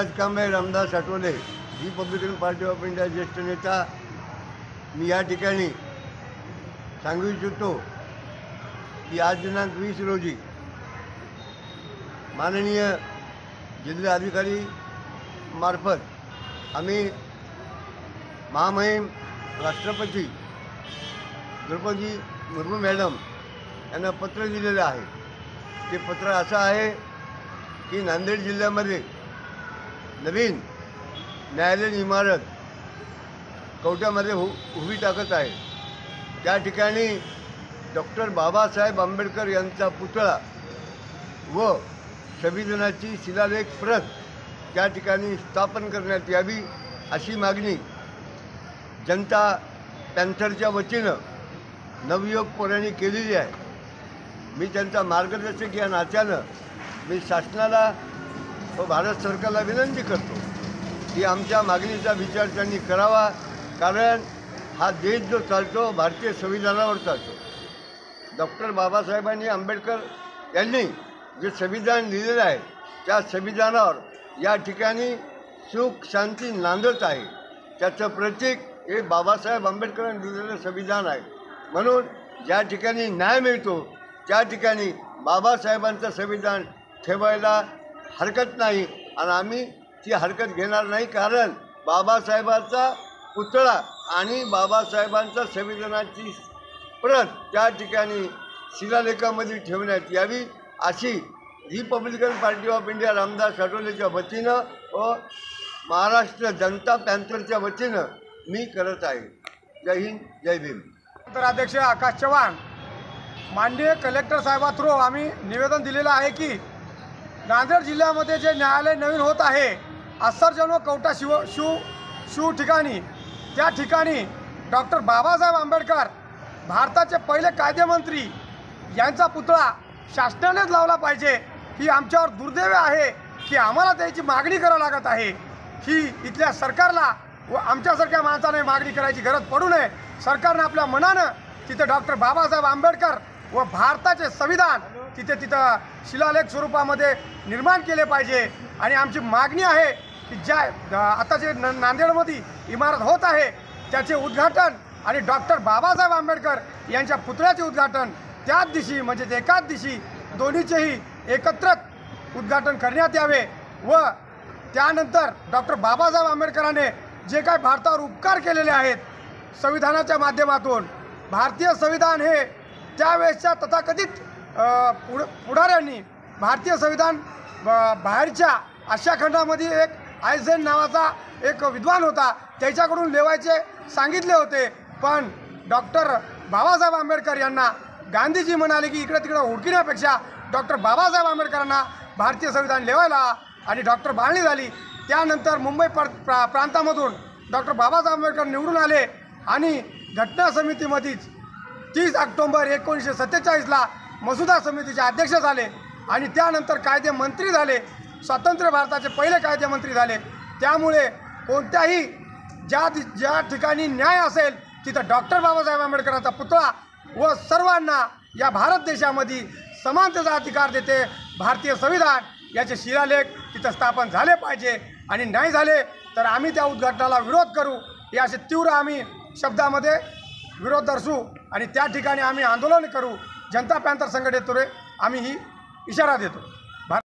राजकांबळे Ramdas Athawale, Republican Party of India ज्येष्ठ नेता। मी या ठिकाणी सांगू इच्छितो की आज दिनांक 20 रोजी माननीय जिल्हाधिकारी मार्फत आम्ही महामहिम राष्ट्रपती द्रौपदी मुर्मू मॅडम यांना पत्र दिलेलं आहे। ते पत्र असं आहे की नांदेड जिल्ह्यामध्ये नवीन न्यायालयीन इमारत कवठ्यामध्ये उभी टाकत आहे। त्या ठिकाणी डॉक्टर बाबासाहेब आंबेडकर यांचा पुतळा व संविधानाची शिलालेख प्रत त्या ठिकाणी स्थापन करण्यात यावी अशी मागणी जनता पॅन्थरच्या वतीनं नवयुवक पोरांनी केलेली आहे। मी त्यांचा मार्गदर्शक या नात्यानं मी शासनाला व भारत सरकारला विनंती करतो की आमच्या मागणीचा विचार त्यांनी करावा, कारण हा देश जो चालतो भारतीय संविधानावर चालतो। डॉक्टर बाबासाहेबांनी आंबेडकर यांनी जे संविधान लिहिलेलं आहे त्या संविधानावर या ठिकाणी सुख शांती नांदत आहे। त्याचं प्रतीक हे बाबासाहेब आंबेडकरांनी लिहिलेलं संविधान आहे। म्हणून ज्या ठिकाणी न्याय मिळतो त्या ठिकाणी बाबासाहेबांचं संविधान ठेवायला हरकत नाही आणि आम्ही ती हरकत घेणार नाही, कारण बाबासाहेबांचा पुतळा आणि बाबासाहेबांचा संविधानाची प्रत त्या ठिकाणी शिलालेखामध्ये ठेवण्यात यावी अशी Republican Party of India Ramdas आठवलेच्या वतीनं व महाराष्ट्र जनता पॅन्थरच्या वतीनं मी करत आहे। जय हिंद, जय भीम। अध्यक्ष आकाश चव्हाण माननीय कलेक्टर साहेबा थ्रू आम्ही निवेदन दिलेलं आहे की नांदेड जिल्ह्यामध्ये जे न्यायालय नवीन होत आहे अस्सरजन व कवठा शिव ठिकाणी, त्या ठिकाणी डॉक्टर बाबासाहेब आंबेडकर भारताचे पहिले कायदेमंत्री यांचा पुतळा शासनानेच लावला पाहिजे। ही आमच्यावर दुर्दैव आहे की आम्हाला त्याची मागणी करावी लागत आहे। ही इथल्या सरकारला व आमच्यासारख्या माणसाने मागणी करायची गरज पडू नये। सरकारनं आपल्या मनानं तिथे डॉक्टर बाबासाहेब आंबेडकर व भारताचे संविधान तिथं शिलालेख स्वरूपामध्ये निर्माण केले पाहिजे। आणि आमची मागणी आहे की ज्या आता जे नांदेडमध्ये इमारत होत आहे त्याचे उद्घाटन आणि डॉक्टर बाबासाहेब आंबेडकर यांच्या पुतळ्याचे उद्घाटन त्याच दिवशी म्हणजे एकाच दिवशी दोन्हीचेही एकत्रित उद्घाटन करण्यात यावे व त्यानंतर डॉक्टर बाबासाहेब आंबेडकरांनी जे काही भारतावर उपकार केलेले आहेत संविधानाच्या माध्यमातून, भारतीय संविधान हे त्यावेळेसच्या तथाकथित पुढाऱ्यांनी भारतीय संविधान बाहेरच्या आशिया खंडामध्ये एक आयझेन नावाचा एक विद्वान होता त्याच्याकडून लिहायचे सांगितले होते, पण डॉक्टर बाबासाहेब आंबेडकर यांना गांधीजी म्हणाले की इकडे तिकडे हुडकिण्यापेक्षा डॉक्टर बाबासाहेब आंबेडकरांना भारतीय संविधान लिहायला आणि डॉक्टर बाळणी झाली। त्यानंतर मुंबई प्रांतामधून डॉक्टर बाबासाहेब आंबेडकर निवडून आले आणि घटना समितीमध्येच 30 ऑक्टोबर 1947ला मसुदा समितीचे अध्यक्ष झाले आणि त्यानंतर कायदेमंत्री झाले। स्वतंत्र भारताचे पहिले कायदेमंत्री झाले। त्यामुळे कोणत्याही ज्या ठिकाणी न्याय असेल तिथं डॉक्टर बाबासाहेब आंबेडकरांचा पुतळा व सर्वांना या भारत देशामध्ये समानतेचा अधिकार देते भारतीय संविधान याचे शिलालेख तिथं स्थापन झाले पाहिजे। आणि नाही झाले तर आम्ही त्या उद्घाटनाला विरोध करू, हे असे तीव्र आम्ही शब्दामध्ये विरोध दर्शवू आणि त्या ठिकाणी आम्ही आंदोलन करू। जनता पॅन्थर संघटनेतून आम्ही ही इशारा देतो।